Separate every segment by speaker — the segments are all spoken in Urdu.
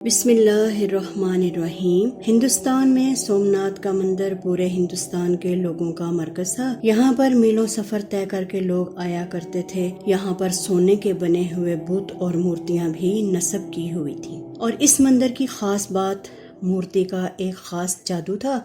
Speaker 1: بسم اللہ الرحمن الرحیم۔ ہندوستان میں سومناتھ کا مندر پورے ہندوستان کے لوگوں کا مرکز تھا۔ یہاں پر میلوں سفر طے کر کے لوگ آیا کرتے تھے۔ یہاں پر سونے کے بنے ہوئے بت اور مورتیاں بھی نصب کی ہوئی تھیں، اور اس مندر کی خاص بات مورتی کا ایک خاص جادو تھا،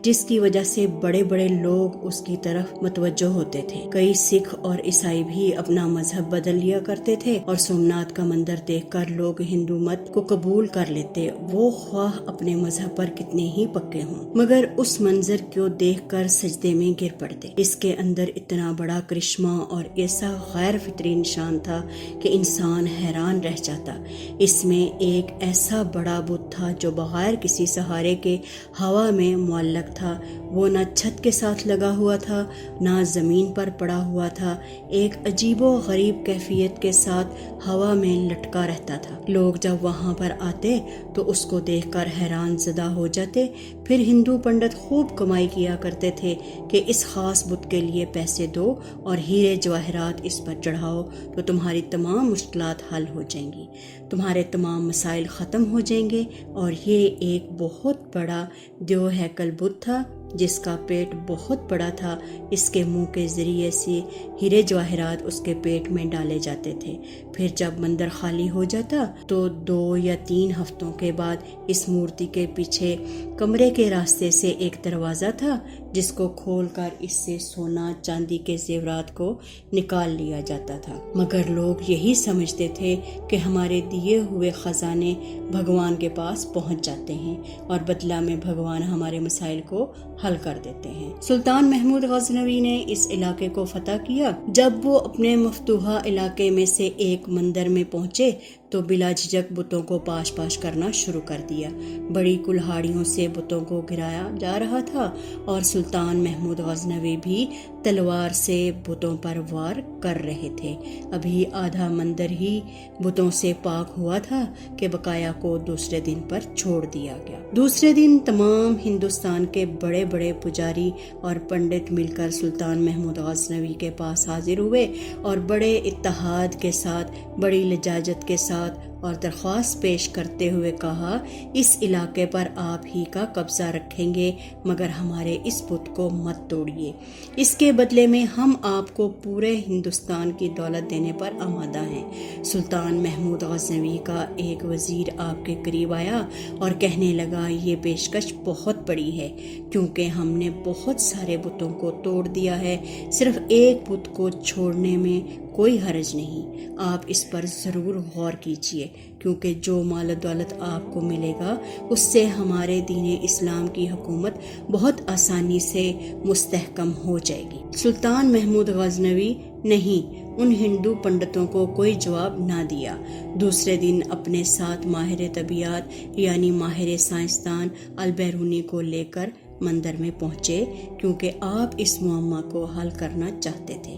Speaker 1: جس کی وجہ سے بڑے بڑے لوگ اس کی طرف متوجہ ہوتے تھے۔ کئی سکھ اور عیسائی بھی اپنا مذہب بدل لیا کرتے تھے، اور سومناتھ کا مندر دیکھ کر لوگ ہندو مت کو قبول کر لیتے، وہ خواہ اپنے مذہب پر کتنے ہی پکے ہوں، مگر اس منظر کو دیکھ کر سجدے میں گر پڑتے۔ اس کے اندر اتنا بڑا کرشمہ اور ایسا غیر فطری نشان تھا کہ انسان حیران رہ جاتا۔ اس میں ایک ایسا بڑا بت تھا جو بغیر کسی سہارے کے ہوا میں معلق تھا۔ وہ نہ چھت کے ساتھ لگا ہوا تھا، نہ زمین پر پڑا ہوا تھا، ایک عجیب و غریب کیفیت کے ساتھ ہوا میں لٹکا رہتا تھا۔ لوگ جب وہاں پر آتے تو اس کو دیکھ کر حیران زدہ ہو جاتے۔ پھر ہندو پنڈت خوب کمائی کیا کرتے تھے کہ اس خاص بت کے لیے پیسے دو اور ہیرے جواہرات اس پر چڑھاؤ تو تمہاری تمام مشکلات حل ہو جائیں گی، تمہارے تمام مسائل ختم ہو جائیں گے۔ اور یہ ایک بہت بڑا دیو ہیکل بت تھا جس کا پیٹ بہت بڑا تھا۔ اس کے منہ کے ذریعے سے ہیرے جواہرات اس کے پیٹ میں ڈالے جاتے تھے۔ پھر جب مندر خالی ہو جاتا تو 2 یا 3 ہفتوں کے بعد اس مورتی کے پیچھے کمرے کے راستے سے ایک دروازہ تھا، جس کو کھول کر اس سے سونا چاندی کے زیورات کو نکال لیا جاتا تھا۔ مگر لوگ یہی سمجھتے تھے کہ ہمارے دیے ہوئے خزانے بھگوان کے پاس پہنچ جاتے ہیں اور بدلہ میں بھگوان ہمارے مسائل کو حل کر دیتے ہیں۔ سلطان محمود غزنوی نے اس علاقے کو فتح کیا۔ جب وہ اپنے مفتوحہ علاقے میں سے ایک مندر میں پہنچے تو بلا جھجک بتوں کو پاش پاش کرنا شروع کر دیا۔ بڑی کلہاڑیوں سے بتوں کو گرایا جا رہا تھا، اور سلطان محمود غزنوی بھی تلوار سے بتوں پر وار کر رہے تھے۔ ابھی آدھا مندر ہی بتوں سے پاک ہوا تھا کہ بقایا کو دوسرے دن پر چھوڑ دیا گیا۔ دوسرے دن تمام ہندوستان کے بڑے بڑے پجاری اور پنڈت مل کر سلطان محمود غزنوی کے پاس حاضر ہوئے اور بڑے اتحاد کے ساتھ، بڑی لجاجت کے ساتھ اور درخواست پیش کرتے ہوئے کہا، اس علاقے پر آپ ہی کا قبضہ رکھیں گے، مگر ہمارے اس بت کو مت توڑیے۔ اس کے بدلے میں ہم آپ کو پورے ہندوستان کی دولت دینے پر آمادہ ہیں۔ سلطان محمود غزنوی کا ایک وزیر آپ کے قریب آیا اور کہنے لگا، یہ پیشکش بہت بڑی ہے، کیونکہ ہم نے بہت سارے بتوں کو توڑ دیا ہے، صرف ایک بت کو چھوڑنے میں کوئی حرج نہیں۔ آپ اس پر ضرور غور کیجیے، کیونکہ جو مال و دولت آپ کو ملے گا اس سے ہمارے دین اسلام کی حکومت بہت آسانی سے مستحکم ہو جائے گی۔ سلطان محمود غزنوی نہیں ان ہندو پنڈتوں کو کوئی جواب نہ دیا۔ دوسرے دن اپنے ساتھ ماہر طبیعیات یعنی ماہر سائنسدان البیرونی کو لے کر مندر میں پہنچے، کیونکہ آپ اس معمہ کو حل کرنا چاہتے تھے۔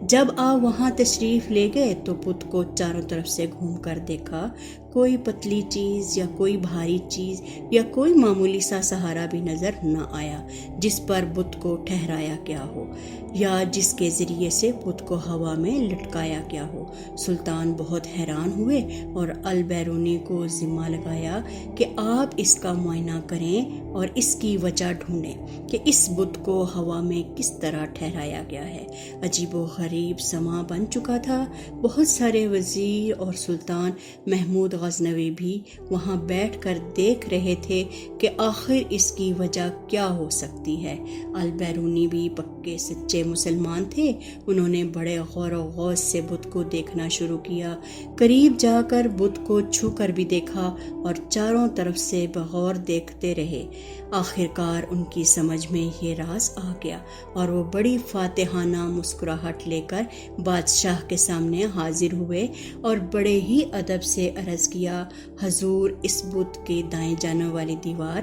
Speaker 1: جب آپ وہاں تشریف لے گئے تو بت کو چاروں طرف سے گھوم کر دیکھا، کوئی پتلی چیز یا کوئی بھاری چیز یا کوئی معمولی سا سہارا بھی نظر نہ آیا جس پر بت کو ٹھہرایا گیا ہو یا جس کے ذریعے سے بت کو ہوا میں لٹکایا گیا ہو۔ سلطان بہت حیران ہوئے اور البیرونی کو ذمہ لگایا کہ آپ اس کا معائنہ کریں اور اس کی وجہ ڈھونڈیں کہ اس بت کو ہوا میں کس طرح ٹھہرایا گیا ہے۔ عجیب و غریب سما بن چکا تھا۔ بہت سارے وزیر اور سلطان محمود غزنوی بھی وہاں بیٹھ کر دیکھ رہے تھے کہ آخر اس کی وجہ کیا ہو سکتی ہے۔ البیرونی بھی پکے سچے مسلمان تھے۔ انہوں نے بڑے غور و غوض سے بت کو دیکھنا شروع کیا، قریب جا کر بت کو چھو کر بھی دیکھا اور چاروں طرف سے بغور دیکھتے رہے۔ آخرکار ان کی سمجھ میں یہ راز آ گیا اور وہ بڑی فاتحانہ مسکراہٹ لے کر بادشاہ کے سامنے حاضر ہوئے اور بڑے ہی ادب سے عرض کیا، حضور، اس بت کے دائیں جانب والی دیوار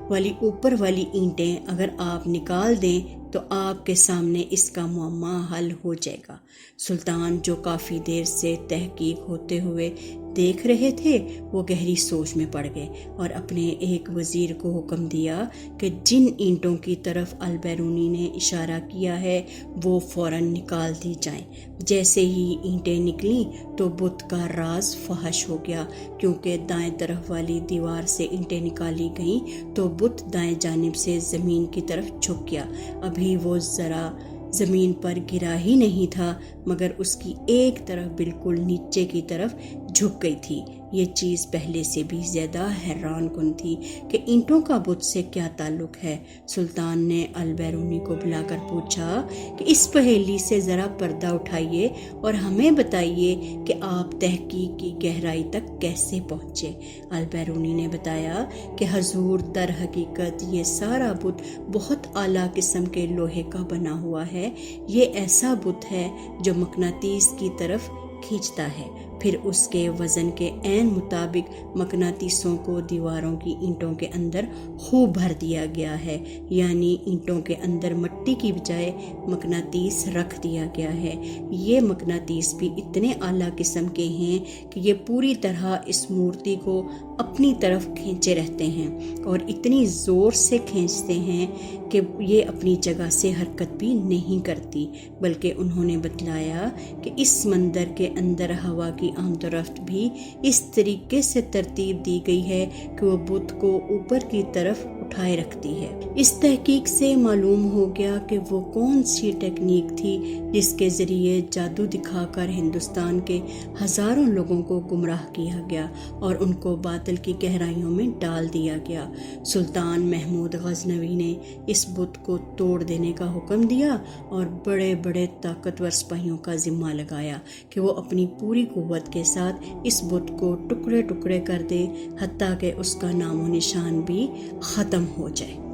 Speaker 1: والی اوپر والی اینٹیں اگر آپ نکال دیں تو آپ کے سامنے اس کا معمہ حل ہو جائے گا۔ سلطان، جو کافی دیر سے تحقیق ہوتے ہوئے دیکھ رہے تھے وہ گہری سوچ میں پڑ گئے اور اپنے ایک وزیر کو حکم دیا کہ جن اینٹوں کی طرف البیرونی نے اشارہ کیا ہے وہ فوراً نکال دی جائیں۔ جیسے ہی اینٹیں نکلیں تو بت کا راز فحش ہو گیا، کیونکہ دائیں طرف والی دیوار سے اینٹیں نکالی گئیں تو بت دائیں جانب سے زمین کی طرف جھک گیا۔ ابھی وہ ذرا زمین پر گرا ہی نہیں تھا مگر اس کی ایک طرف بالکل نیچے کی طرف جھک گئی تھی۔ یہ چیز پہلے سے بھی زیادہ حیران کن تھی کہ اینٹوں کا بت سے کیا تعلق ہے۔ سلطان نے البیرونی کو بلا کر پوچھا کہ اس پہیلی سے ذرا پردہ اٹھائیے اور ہمیں بتائیے کہ آپ تحقیق کی گہرائی تک کیسے پہنچے۔ البیرونی نے بتایا کہ حضور در حقیقت یہ سارا بت بہت اعلیٰ قسم کے لوہے کا بنا ہوا ہے۔ یہ ایسا بت ہے جو مقناطیس کی طرف کھینچتا ہے، پھر اس کے وزن کے عین مطابق مقناطیسوں کو دیواروں کی اینٹوں کے اندر خوب بھر دیا گیا ہے، یعنی اینٹوں کے اندر مٹی کی بجائے مقناطیس رکھ دیا گیا ہے۔ یہ مقناطیس بھی اتنے اعلیٰ قسم کے ہیں کہ یہ پوری طرح اس مورتی کو اپنی طرف کھینچے رہتے ہیں اور اتنی زور سے کھینچتے ہیں کہ یہ اپنی جگہ سے حرکت بھی نہیں کرتی، بلکہ انہوں نے بتلایا کہ اس مندر کے اندر ہوا کی آمد و رفت بھی اس طریقے سے ترتیب دی گئی ہے کہ وہ بت کو اوپر کی طرف اٹھائے رکھتی ہے۔ اس تحقیق سے معلوم ہو گیا کہ وہ کون سی ٹیکنیک تھی جس کے ذریعے جادو دکھا کر ہندوستان کے ہزاروں لوگوں کو گمراہ کیا گیا اور ان کو باطل کی گہرائیوں میں ڈال دیا گیا۔ سلطان محمود غزنوی نے اس بت کو توڑ دینے کا حکم دیا اور بڑے بڑے طاقتور سپاہیوں کا ذمہ لگایا کہ وہ اپنی پوری قوت کے ساتھ اس بت کو ٹکڑے ٹکڑے کر دے، حتیٰ کہ اس کا نام و نشان بھی ختم ہو جائے۔